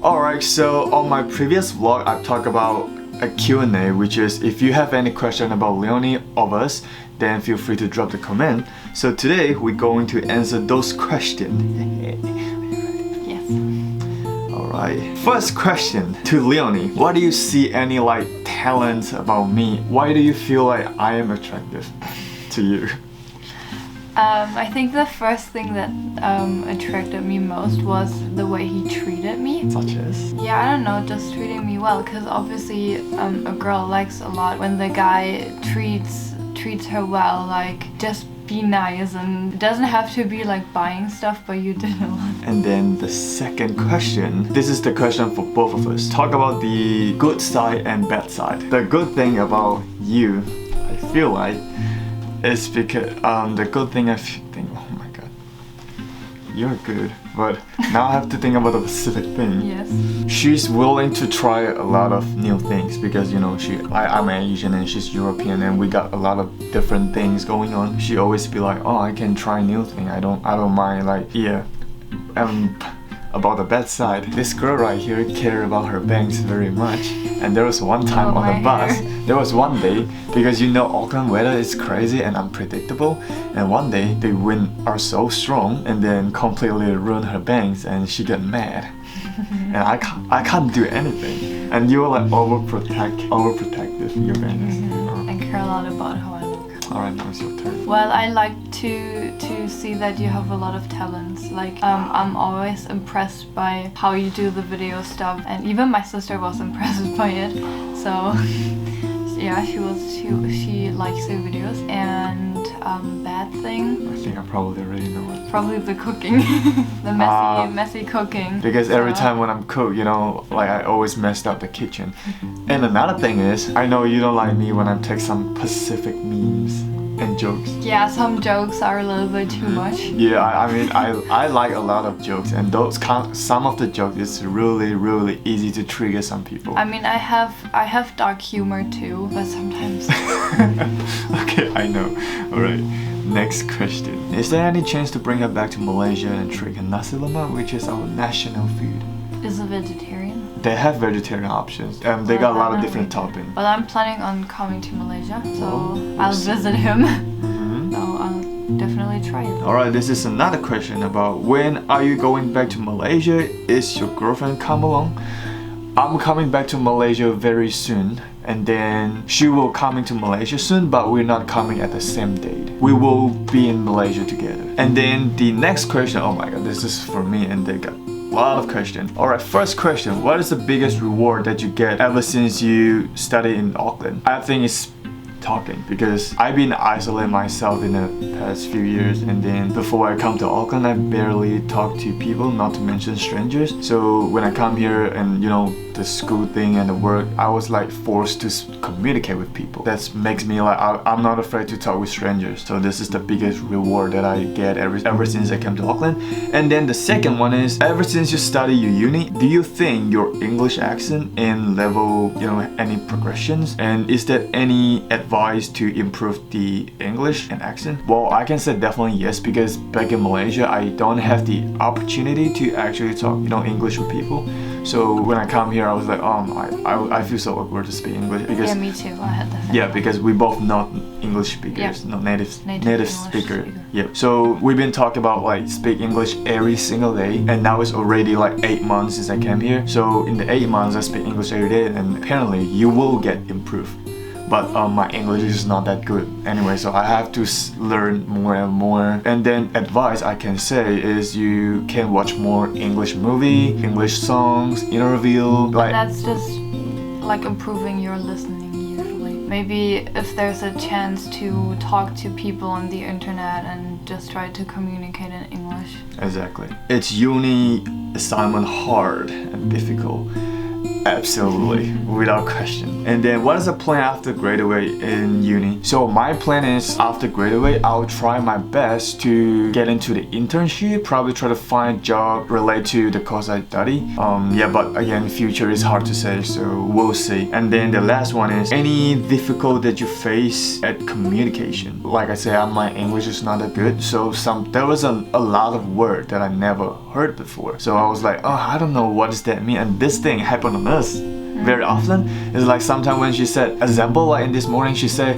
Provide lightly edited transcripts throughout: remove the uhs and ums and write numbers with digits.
Alright, so on my previous vlog, I talked about a Q&A, which is if you have any question about Leonie or us, then feel free to drop the comment. So today we're going to answer those questions. Yes. Alright. First question to Leonie. Why do you see any talents about me? Why do you feel like I am attractive to you? I think the first thing that attracted me most was the way he treated me. Such as? Yeah, I don't know, just treating me well. Because obviously a girl likes a lot when the guy treats her well. Like, just be nice, and it doesn't have to be like buying stuff, but you did a lot. And then the second question, this is the question for both of us. Talk about the good side and bad side. The good thing about you, I feel like, is because the good thing I think, oh my god, you're good, but now I have to think about a specific thing. Yes. She's willing to try a lot of new things because I'm Asian and she's European and we got a lot of different things going on. She always be like, oh, I can try new thing. I don't mind, yeah. About the bad side, this girl right here care about her bangs very much. And there was one time on the bus, there was one day, because Auckland weather is crazy and unpredictable, and one day the wind are so strong and then completely ruin her bangs and she got mad. And I can't do anything. And you were like overprotective your bangs. I care a lot about how I look. Alright, now it's your turn. Well, I like to see that you have a lot of talents. Like, I'm always impressed by how you do the video stuff, and even my sister was impressed by it. So, yeah, she likes your videos. And bad thing, I think I probably already know it. probably the cooking, the messy cooking. Because every time when I'm cook, I always messed up the kitchen. And another thing is, I know you don't like me when I take some specific memes and jokes. Yeah, some jokes are a little bit too much. Yeah, I like a lot of jokes, and some of the jokes is really easy to trigger some people. I mean, I have dark humor too, but sometimes. Okay, I know. Alright, next question. Is there any chance to bring her back to Malaysia and treat her nasi lemak, which is our national food? Is a vegetarian? They have vegetarian options, and they got a lot of different toppings. But I'm planning on coming to Malaysia, so Oh, I'll visit him. Mm-hmm. So I'll definitely try it. Alright, this is another question about when are you going back to Malaysia? Is your girlfriend come along? I'm coming back to Malaysia very soon, and then she will coming to Malaysia soon, but we're not coming at the same date. We will be in Malaysia together. And then the next question, oh my god, this is for me, and they got a lot of questions. Alright, first question, what is the biggest reward that you get ever since you study in Auckland? I think it's talking, because I've been isolating myself in the past few years, and then before I come to Auckland I barely talk to people, not to mention strangers. So when I come here and the school thing and the work, I was forced to communicate with people. That makes me I'm not afraid to talk with strangers. So this is the biggest reward that I get ever since I came to Auckland. And then the second one is, ever since you study your uni, do you think your English accent and level, any progressions? And is there any advice to improve the English and accent? Well, I can say definitely yes, because back in Malaysia I don't have the opportunity to actually talk English with people. So when I come here I was like, I feel so awkward to speak English, because Yeah, me too. I had that. yeah, because we both not English speakers, not native speaker. Yeah. So we've been talking about speak English every single day, and now it's already 8 months since I came here. So in the 8 months I speak English every day, and apparently you will get improved. But my English is not that good anyway, so I have to learn more and more. And then advice I can say is you can watch more English movie, English songs, interview. That's just improving your listening usually. Maybe if there's a chance to talk to people on the internet and just try to communicate in English. Exactly. It's uni assignment hard and difficult. Absolutely, without question. And then what is the plan after graduate in uni? So my plan is after graduate, I'll try my best to get into the internship, probably try to find a job related to the course I study. Yeah, but again, future is hard to say, so we'll see. And then the last one is any difficult that you face at communication. Like I said, my English is not that good, so there was a lot of words that I never heard before. So I was like, oh, I don't know what does that mean. And this thing happened on us very often. It's like sometimes when she said, example, like in this morning she said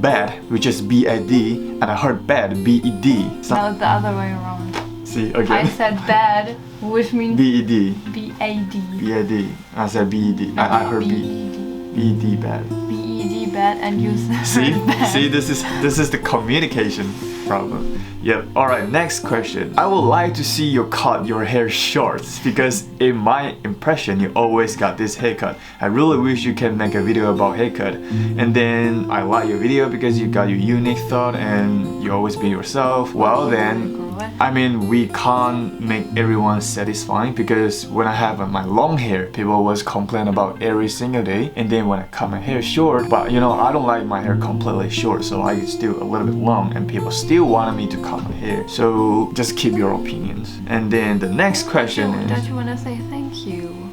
bad, which is B-A-D, and I heard bad, B-E-D. No, the other way around. See, again. I said bad, which means B-E-D. B-A-D. B-A-D. I said B-E-D. I heard B-E-D. B-E-D bad. B-E-D bad, and you said See, bad. see, this is the communication problem. Yep. All right. Next question. I would like to see you cut your hair short because in my impression, you always got this haircut. I really wish you can make a video about haircut. And then I like your video because you got your unique thought and you always be yourself. Well then. I mean, we can't make everyone satisfying because when I have my long hair, people always complain about every single day. And then when I cut my hair short, but you know, I don't like my hair completely short, so I still a little bit long and people still wanted me to cut my hair. So just keep your opinions. And then the next question is... Don't you want to say thank you?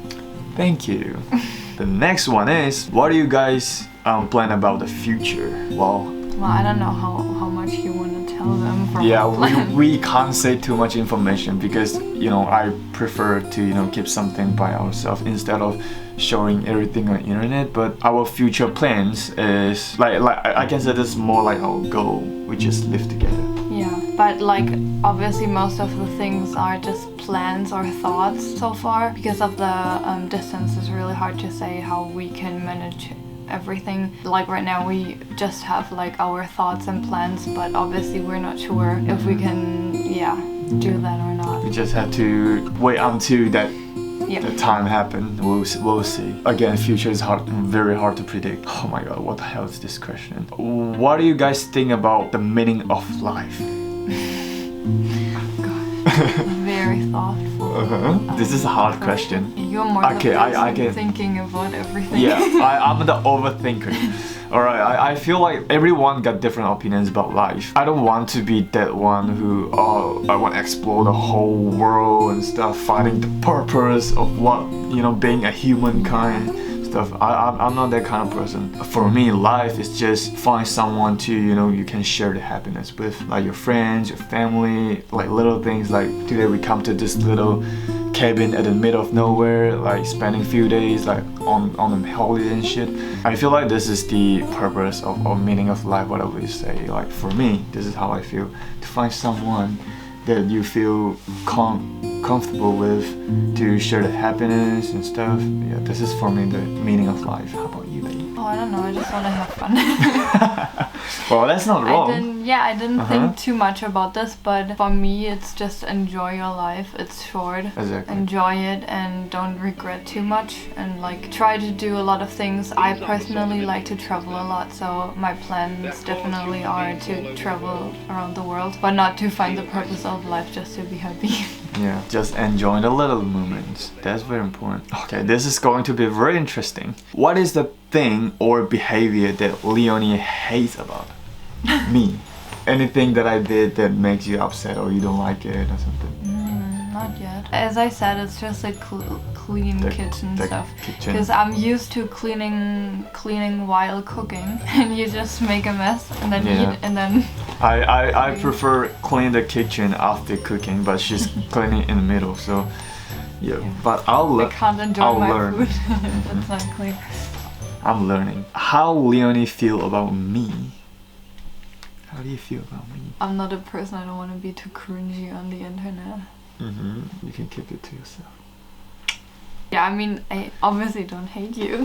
Thank you. The next one is, what do you guys plan about the future? Well, I don't know how much you want to tell them from yeah, our plan. we can't say too much information because, you know, I prefer to, you know, keep something by ourselves instead of showing everything on the internet. But our future plans is like I can say this is more like our goal. We just live together. Yeah, but like obviously most of the things are just plans or thoughts so far. Because of the distance, it's really hard to say how we can manage everything. Like right now we just have like our thoughts and plans, but obviously we're not sure if we can do that or not. We just have to wait until that Yeah. the time happen. We'll see. Again, future is very hard to predict. Oh my god, what the hell is this question? What do you guys think about the meaning of life? Very thoughtful. This is a hard question. You're more Okay, the person I get thinking about everything. Yeah, I'm the overthinker. Alright, I feel like everyone got different opinions about life. I don't want to be that one who, I want to explore the whole world and stuff, finding the purpose of what, you know, being a humankind stuff. I'm not that kind of person. For me, life is just find someone to, you know, you can share the happiness with, like your friends, your family, like little things. Like today we come to this little cabin at the middle of nowhere, like spending a few days like on a holiday and shit. I feel like this is the purpose or meaning of life, whatever you say. Like for me, this is how I feel. To find someone that you feel comfortable with, to share the happiness and stuff. Yeah, this is for me the meaning of life. How about you, babe? Oh, I don't know, I just want to have fun. Well, that's not wrong. I didn't think too much about this, but for me it's just enjoy your life. It's short. Exactly. Enjoy it and don't regret too much, and like try to do a lot of things. I personally like to travel a lot, so my plans definitely are to travel around the world, but not to find the purpose of life, just to be happy. Yeah, just enjoy the little moments. That's very important. Okay, this is going to be very interesting. What is the thing or behavior that Leonie hates about me? Anything that I did that makes you upset or you don't like it or something? Not yet. As I said, it's just like clean kitchen stuff. Kitchen. Because I'm used to cleaning while cooking, and you just make a mess and then eat, and then. I prefer clean the kitchen after cooking, but she's cleaning in the middle. So yeah. But I can't enjoy my learn. food. That's not clean. I'm learning. How Leonie feel about me? How do you feel about me? I'm not a person. I don't want to be too cringy on the internet. You can keep it to yourself. Yeah, I mean, I obviously don't hate you.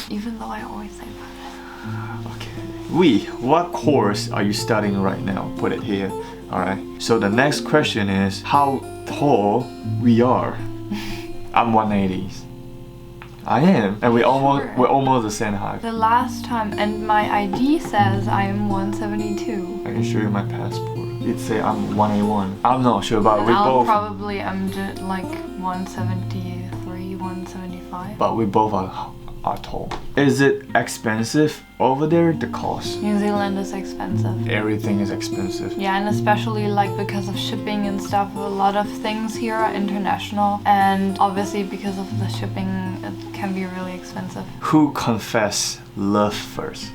Even though I always say that. Okay. What course are you studying right now? Put it here. Alright. So the next question is how tall we are. I'm 180. I am, and we're almost the same height. The last time, and my ID says I am 172. I can show you my passport. It say I'm 181. I'm not sure, but we both. Probably I'm just like 173, 1. 175. But we both are tall. Is it expensive over there, the cost? New Zealand is expensive. Everything is expensive. Yeah, and especially like because of shipping and stuff, a lot of things here are international, and obviously because of the shipping, it can be really expensive. Who confess love first?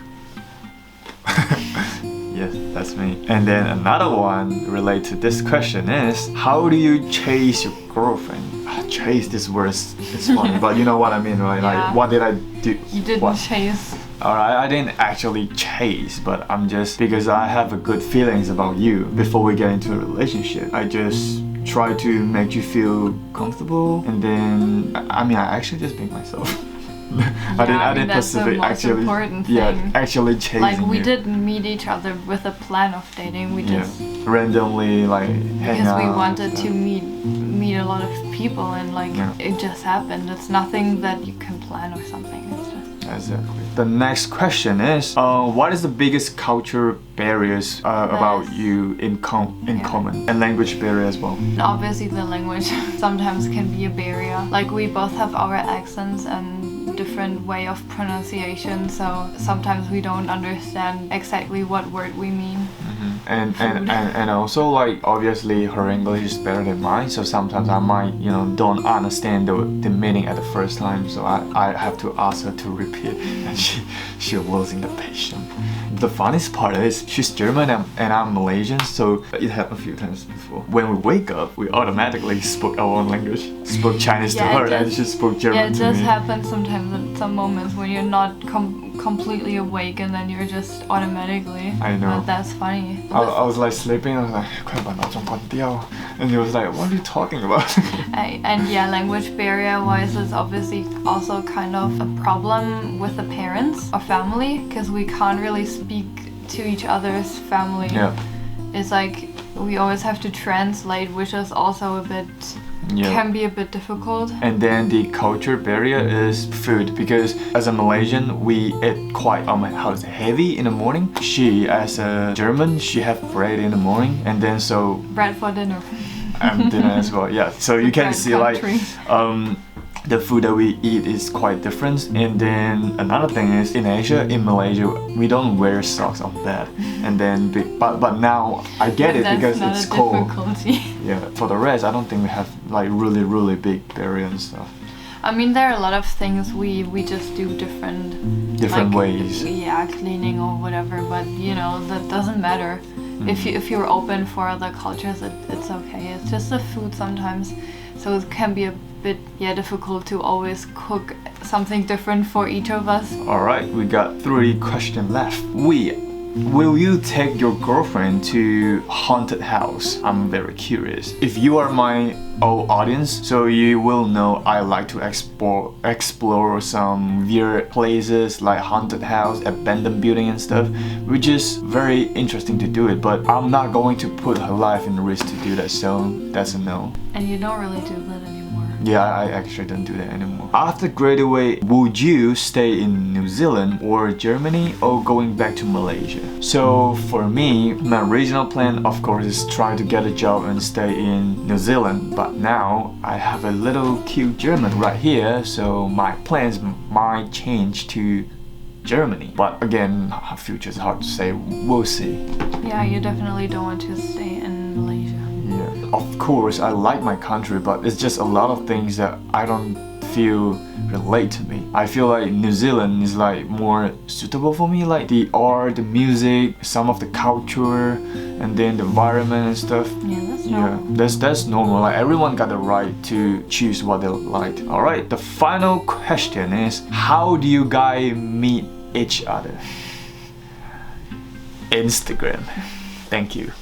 Yes, that's me. And then another one related to this question is, how do you chase your girlfriend? Chase, this word is funny, but you know what I mean, right? Yeah. Like, what did I do? You didn't chase. Alright, I didn't actually chase, but I'm just, because I have a good feelings about you before we get into a relationship, I just try to make you feel comfortable, and then I actually just make myself. I didn't that's the specific most actually important thing. yeah, actually chasing Like we you. didn't meet each other with a plan of dating. We just randomly like hang because out we and wanted stuff. to meet a lot of people, and like it just happened. It's nothing that you can plan or something. It's just Exactly. The next question is, what is the biggest culture barriers about you in common, and language barrier as well? obviously the language sometimes can be a barrier. Like we both have our accents and different way of pronunciation, so sometimes we don't understand exactly what word we mean. And also like obviously her English is better than mine, so sometimes I might don't understand the meaning at the first time, so I have to ask her to repeat, and she losing the patience. The funniest part is she's German and I'm Malaysian, so it happened a few times before. When we wake up, we automatically spoke our own language, spoke Chinese to her, and she spoke German to me. Yeah, it just happens sometimes in some moments when you're not completely awake, and then you're just automatically. I know. But that's funny. I was like sleeping, I was like, 快把闹钟关掉. And he was like, what are you talking about? And yeah, language barrier wise, it's obviously also kind of a problem with the parents or family, because we can't really speak to each other's family. Yeah. It's like we always have to translate, which is also a bit can be a bit difficult. And then the culture barrier is food, because as a Malaysian we eat quite heavy in the morning. She as a German, she have bread in the morning, and then so bread for dinner. And dinner as well. Yeah, so you can see country. Like the food that we eat is quite different. And then another thing is, in Asia, in Malaysia, we don't wear socks on bed. And then but now I get it because it's cold. Yeah, for the rest I don't think we have like really big barrier and stuff. I mean, there are a lot of things we just do different like, ways. Yeah, cleaning or whatever, but that doesn't matter. If you're open for other cultures, it's okay. It's just the food sometimes, so it can be a bit difficult to always cook something different for each of us. Alright, we got 3 questions left. Will you take your girlfriend to haunted house? I'm very curious. If you are my old audience, so you will know I like to explore some weird places like haunted house, abandoned building and stuff, which is very interesting to do it, but I'm not going to put her life in risk to do that, so that's a no. And you don't really do that anymore. Yeah, I actually don't do that anymore. After graduate, would you stay in New Zealand or Germany, or going back to Malaysia? So for me, my original plan of course is try to get a job and stay in New Zealand, but now I have a little cute German right here, so my plans might change to Germany. But again, future is hard to say, we'll see. Yeah, you definitely don't want to stay in Malaysia. Yeah, of course I like my country, but it's just a lot of things that I don't feel relate to me. I feel like New Zealand is like more suitable for me, like the art, the music, some of the culture, and then the environment and stuff. Yeah, that's normal. Yeah, that's normal. Like everyone got the right to choose what they like. Alright, the final question is, how do you guys meet each other? Instagram. Thank you.